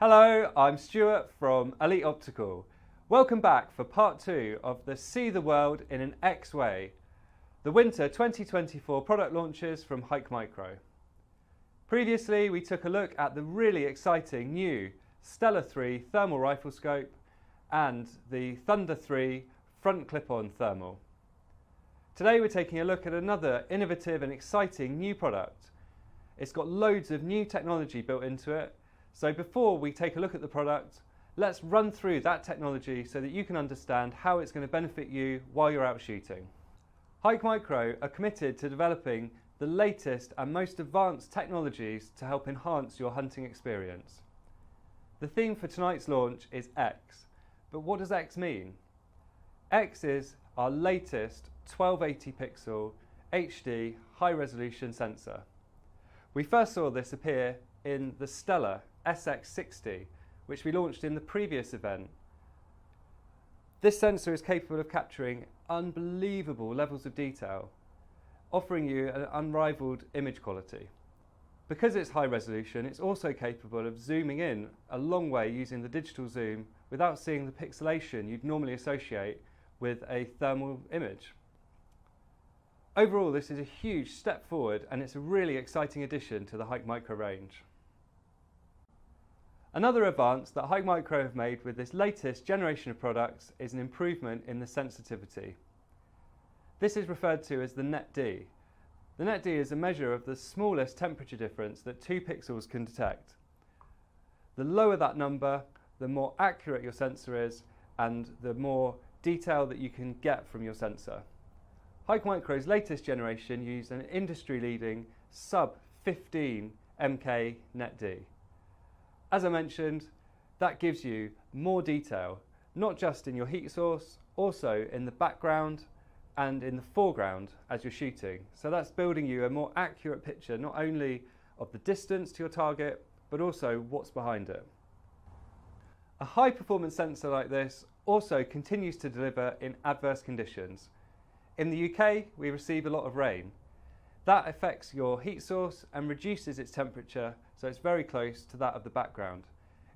Hello, I'm Stuart from Elite Optical. Welcome back for part 2 of the See the World in an X Way, the Winter 2024 product launches from HIKMICRO. Previously, we took a look at the really exciting new Stellar 3 thermal rifle scope and the Thunder 3 front clip-on thermal. Today we're taking a look at another innovative and exciting new product. It's got loads of new technology built into it. So before we take a look at the product, let's run through that technology so that you can understand how it's going to benefit you while you're out shooting. HIKMICRO are committed to developing the latest and most advanced technologies to help enhance your hunting experience. The theme for tonight's launch is X, but what does X mean? X is our latest 1280 pixel HD high resolution sensor. We first saw this appear in the Stellar SX60, which we launched in the previous event. This sensor is capable of capturing unbelievable levels of detail, offering you an unrivaled image quality. Because it's high resolution, it's also capable of zooming in a long way using the digital zoom without seeing the pixelation you'd normally associate with a thermal image. Overall, this is a huge step forward and it's a really exciting addition to the HIKMICRO range. Another advance that HIKMICRO have made with this latest generation of products is an improvement in the sensitivity. This is referred to as the net-D. The net-D is a measure of the smallest temperature difference that 2 pixels can detect. The lower that number, the more accurate your sensor is and the more detail that you can get from your sensor. HIKMICRO's latest generation used an industry-leading sub 15 mK net-D. As I mentioned, that gives you more detail, not just in your heat source, also in the background and in the foreground as you're shooting. So that's building you a more accurate picture, not only of the distance to your target, but also what's behind it. A high performance sensor like this also continues to deliver in adverse conditions. In the UK, we receive a lot of rain. That affects your heat source and reduces its temperature, so it's very close to that of the background.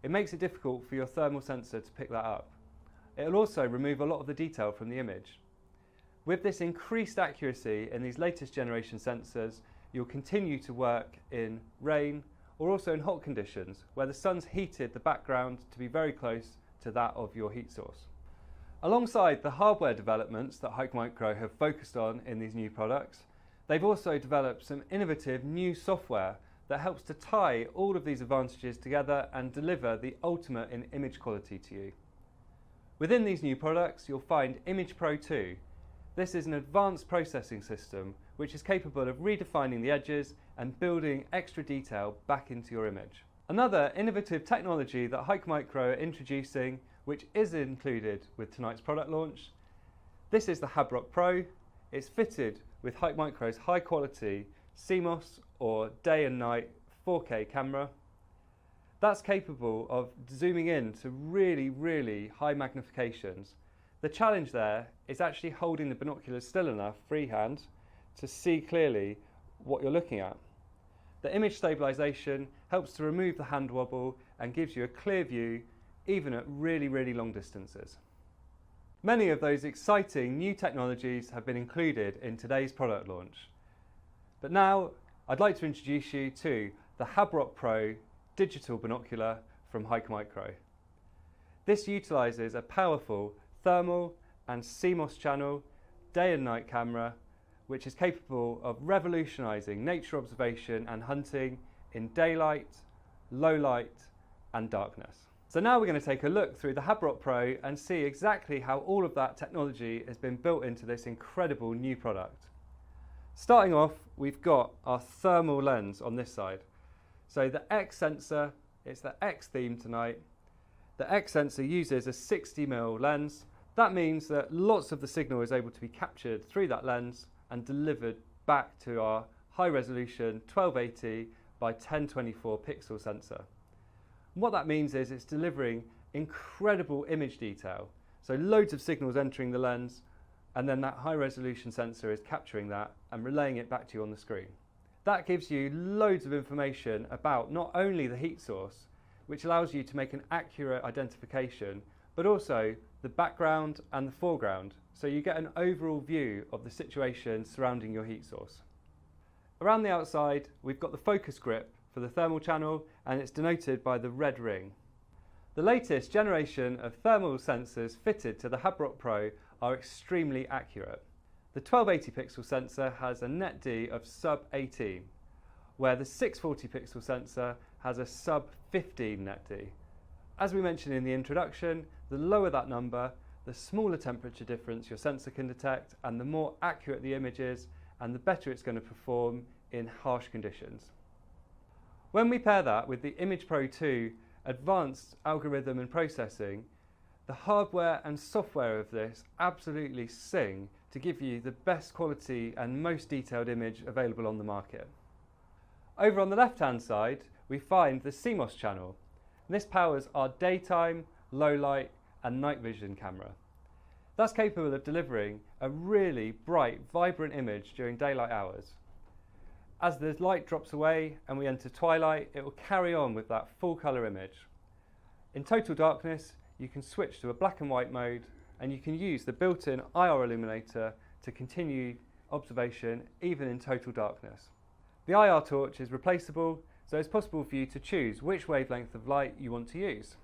It makes it difficult for your thermal sensor to pick that up. It will also remove a lot of the detail from the image. With this increased accuracy in these latest generation sensors, you'll continue to work in rain or also in hot conditions where the sun's heated the background to be very close to that of your heat source. Alongside the hardware developments that HIKMICRO have focused on in these new products, they've also developed some innovative new software that helps to tie all of these advantages together and deliver the ultimate in image quality to you. Within these new products, you'll find HIKMICRO 2. This is an advanced processing system which is capable of redefining the edges and building extra detail back into your image. Another innovative technology that HIKMICRO are introducing, which is included with tonight's product launch, this is the HABROK Pro. It's fitted with HIKMICRO's high quality CMOS or day and night 4K camera. That's capable of zooming in to really high magnifications. The challenge there is actually holding the binoculars still enough freehand to see clearly what you're looking at. The image stabilization helps to remove the hand wobble and gives you a clear view even at really long distances. Many of those exciting new technologies have been included in today's product launch. But now I'd like to introduce you to the HABROK Pro digital binocular from HIKMICRO. This utilises a powerful thermal and CMOS channel day and night camera which is capable of revolutionising nature observation and hunting in daylight, low light and darkness. So now we're going to take a look through the HABROK Pro and see exactly how all of that technology has been built into this incredible new product. Starting off, we've got our thermal lens on this side. So the X sensor, it's the X theme tonight. The X sensor uses a 60mm lens. That means that lots of the signal is able to be captured through that lens and delivered back to our high resolution 1280 by 1024 pixel sensor. And what that means is it's delivering incredible image detail. So loads of signals entering the lens, and then that high resolution sensor is capturing that and relaying it back to you on the screen. That gives you loads of information about not only the heat source, which allows you to make an accurate identification, but also the background and the foreground, so you get an overall view of the situation surrounding your heat source. Around the outside, we've got the focus grip for the thermal channel, and it's denoted by the red ring. The latest generation of thermal sensors fitted to the HABROK Pro are extremely accurate. The 1280 pixel sensor has a net D of sub 18, where the 640 pixel sensor has a sub 15 net D. As we mentioned in the introduction, the lower that number, the smaller temperature difference your sensor can detect, and the more accurate the image is, and the better it's going to perform in harsh conditions. When we pair that with the Image Pro 2 advanced algorithm and processing, the hardware and software of this absolutely sing to give you the best quality and most detailed image available on the market. Over on the left hand side, we find the CMOS channel. This powers our daytime, low light and night vision camera. That's capable of delivering a really bright, vibrant image during daylight hours. As the light drops away and we enter twilight, it will carry on with that full colour image. In total darkness, you can switch to a black and white mode, and you can use the built-in IR illuminator to continue observation even in total darkness. The IR torch is replaceable, so it's possible for you to choose which wavelength of light you want to use.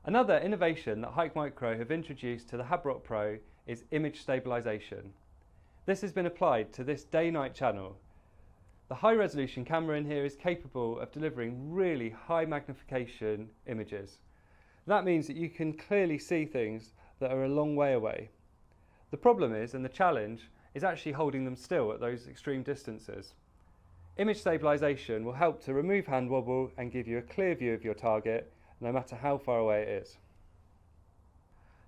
Another innovation that HIKMICRO have introduced to the HABROK Pro is image stabilization. This has been applied to this day-night channel. The high-resolution camera in here is capable of delivering really high magnification images. That means that you can clearly see things that are a long way away. The problem is, and the challenge, is actually holding them still at those extreme distances. Image stabilization will help to remove hand wobble and give you a clear view of your target, no matter how far away it is.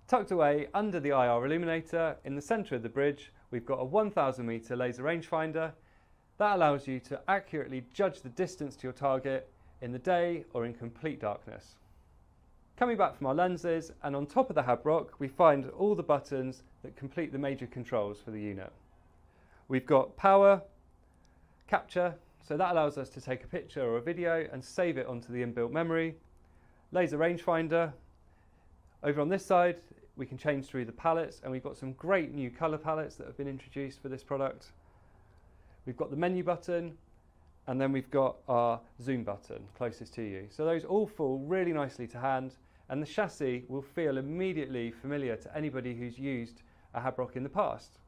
Tucked away under the IR illuminator, in the centre of the bridge, we've got a 1000 metre laser rangefinder. That allows you to accurately judge the distance to your target in the day or in complete darkness. Coming back from our lenses, and on top of the HABROK, we find all the buttons that complete the major controls for the unit. We've got power, capture, so that allows us to take a picture or a video and save it onto the inbuilt memory. Laser rangefinder. Over on this side, we can change through the palettes, and we've got some great new colour palettes that have been introduced for this product. We've got the menu button, and then we've got our zoom button closest to you. So those all fall really nicely to hand, and the chassis will feel immediately familiar to anybody who's used a HABROK in the past.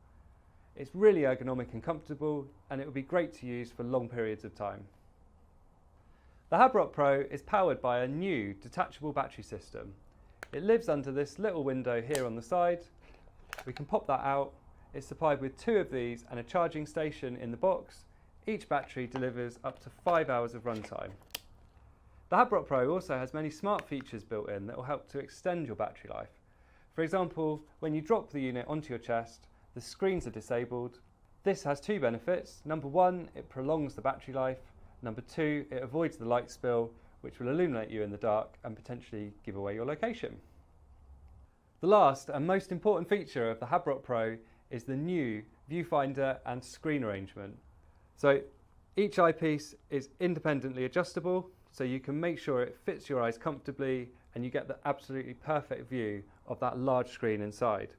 It's really ergonomic and comfortable, and it will be great to use for long periods of time. The HABROK Pro is powered by a new detachable battery system. It lives under this little window here on the side. We can pop that out. It's supplied with 2 of these and a charging station in the box. Each battery delivers up to 5 hours of runtime. The HABROK Pro also has many smart features built in that will help to extend your battery life. For example, when you drop the unit onto your chest, the screens are disabled. This has 2 benefits. Number 1, it prolongs the battery life. Number 2, it avoids the light spill, which will illuminate you in the dark and potentially give away your location. The last and most important feature of the HABROK Pro is the new viewfinder and screen arrangement. So each eyepiece is independently adjustable, so you can make sure it fits your eyes comfortably and you get the absolutely perfect view of that large screen inside.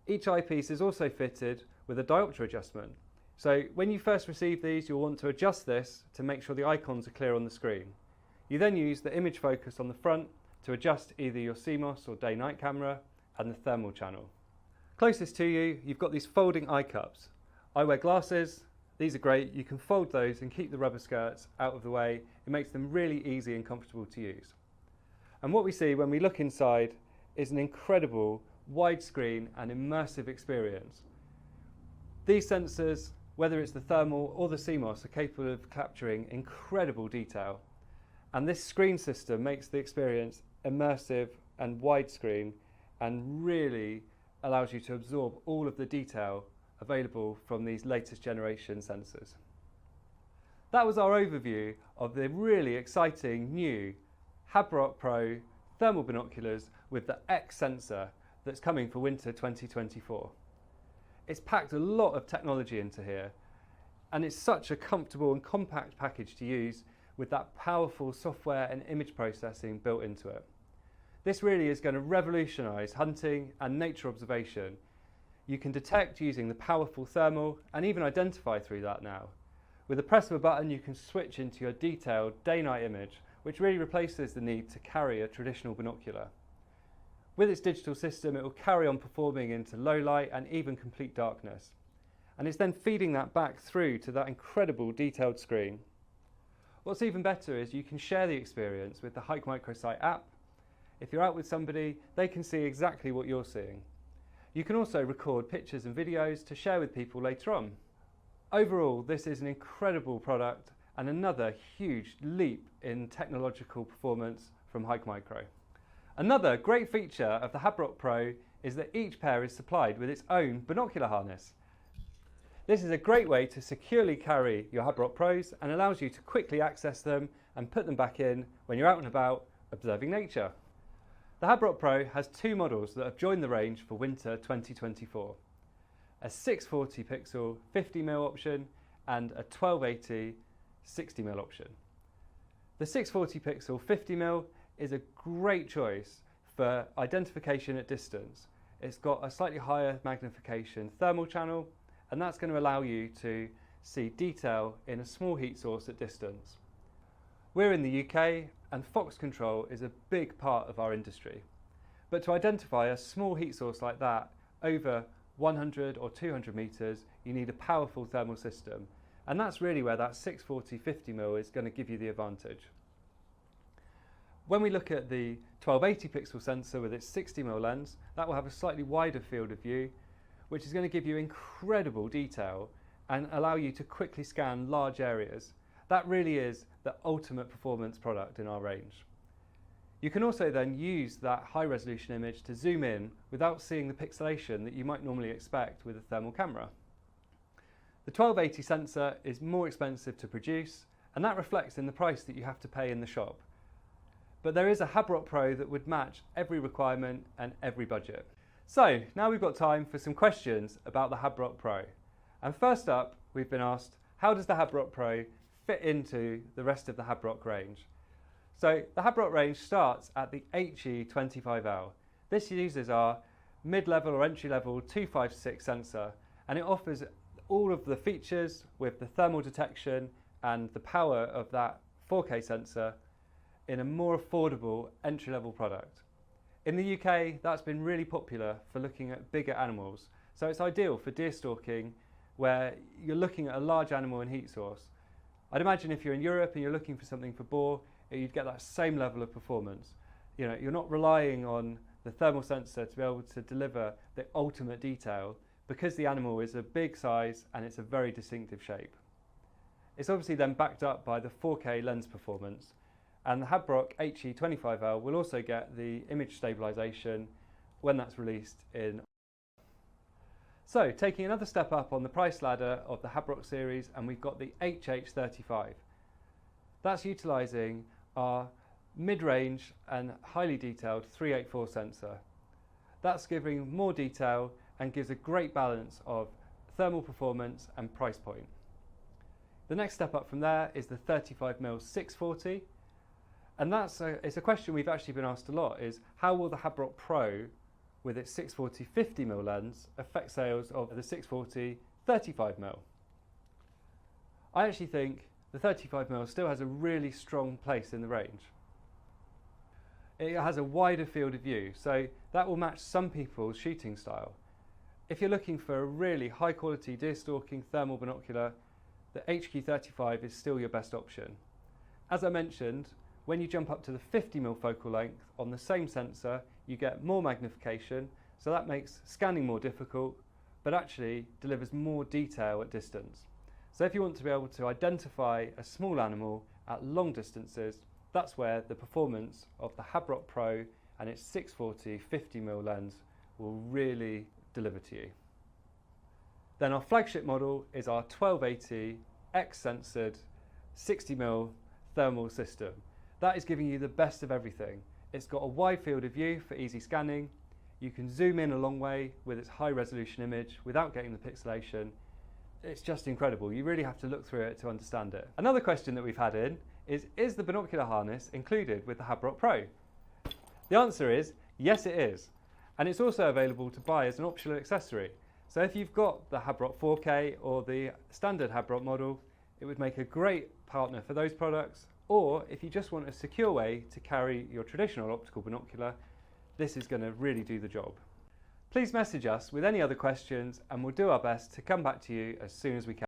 Each eyepiece is also fitted with a diopter adjustment. So when you first receive these, you'll want to adjust this to make sure the icons are clear on the screen. You then use the image focus on the front to adjust either your CMOS or day-night camera and the thermal channel. Closest to you, you've got these folding eye cups. I wear glasses. These are great. You can fold those and keep the rubber skirts out of the way. It makes them really easy and comfortable to use. And what we see when we look inside is an incredible widescreen and immersive experience. These sensors, whether it's the thermal or the CMOS, are capable of capturing incredible detail. And this screen system makes the experience immersive and widescreen and really allows you to absorb all of the detail available from these latest generation sensors. That was our overview of the really exciting new HABROK Pro thermal binoculars with the X sensor that's coming for winter 2024. It's packed a lot of technology into here, and it's such a comfortable and compact package to use with that powerful software and image processing built into it. This really is going to revolutionise hunting and nature observation. You can detect using the powerful thermal and even identify through that now. With the press of a button, you can switch into your detailed day-night image, which really replaces the need to carry a traditional binocular. With its digital system, it will carry on performing into low light and even complete darkness. And it's then feeding that back through to that incredible detailed screen. What's even better is you can share the experience with the HIKMICRO site app. If you're out with somebody, they can see exactly what you're seeing. You can also record pictures and videos to share with people later on. Overall, this is an incredible product and another huge leap in technological performance from HIKMICRO. Another great feature of the HABROK Pro is that each pair is supplied with its own binocular harness. This is a great way to securely carry your HABROK Pros and allows you to quickly access them and put them back in when you're out and about observing nature. The HABROK Pro has two models that have joined the range for winter 2024. A 640 pixel 50mm option and a 1280 60mm option. The 640 pixel 50mm is a great choice for identification at distance. It's got a slightly higher magnification thermal channel, and that's going to allow you to see detail in a small heat source at distance. We're in the UK and fox control is a big part of our industry. But to identify a small heat source like that over 100 or 200 metres, you need a powerful thermal system. And that's really where that 640 50mm is going to give you the advantage. When we look at the 1280 pixel sensor with its 60mm lens, that will have a slightly wider field of view, which is going to give you incredible detail and allow you to quickly scan large areas. That really is the ultimate performance product in our range. You can also then use that high resolution image to zoom in without seeing the pixelation that you might normally expect with a thermal camera. The 1280 sensor is more expensive to produce, and that reflects in the price that you have to pay in the shop. But there is a HABROK Pro that would match every requirement and every budget. So now we've got time for some questions about the HABROK Pro. And first up, we've been asked, how does the HABROK Pro fit into the rest of the HABROK range? So the HABROK range starts at the HE25L. This uses our mid-level or entry-level 256 sensor, and it offers all of the features with the thermal detection and the power of that 4K sensor in a more affordable entry-level product. In the UK, that's been really popular for looking at bigger animals. So it's ideal for deer stalking where you're looking at a large animal and heat source. I'd imagine if you're in Europe and you're looking for something for boar, you'd get that same level of performance. You know, you're not relying on the thermal sensor to be able to deliver the ultimate detail because the animal is a big size and it's a very distinctive shape. It's obviously then backed up by the 4K lens performance, and the HABROK HE25L will also get the image stabilization when that's released in. So taking another step up on the price ladder of the HABROK series, and we've got the HH35. That's utilising our mid-range and highly detailed 384 sensor. That's giving more detail and gives a great balance of thermal performance and price point. The next step up from there is the 35mm 640, and it's a question we've actually been asked a lot, is how will the HABROK Pro with its 640 50mm lens affect sales of the 640 35mm? I actually think the 35mm still has a really strong place in the range. It has a wider field of view, so that will match some people's shooting style. If you're looking for a really high quality deer stalking thermal binocular, the HQ35 is still your best option. As I mentioned, when you jump up to the 50mm focal length on the same sensor, you get more magnification, so that makes scanning more difficult, but actually delivers more detail at distance. So if you want to be able to identify a small animal at long distances, that's where the performance of the HABROK Pro and its 640 50mm lens will really deliver to you. Then our flagship model is our 1280 X-censored 60mm thermal system. That is giving you the best of everything. It's got a wide field of view for easy scanning. You can zoom in a long way with its high resolution image without getting the pixelation. It's just incredible. You really have to look through it to understand it. Another question that we've had in is the binocular harness included with the HABROK Pro? The answer is yes, it is. And it's also available to buy as an optional accessory. So if you've got the HABROK 4K or the standard HABROK model, it would make a great partner for those products. Or if you just want a secure way to carry your traditional optical binocular, this is going to really do the job. Please message us with any other questions and we'll do our best to come back to you as soon as we can.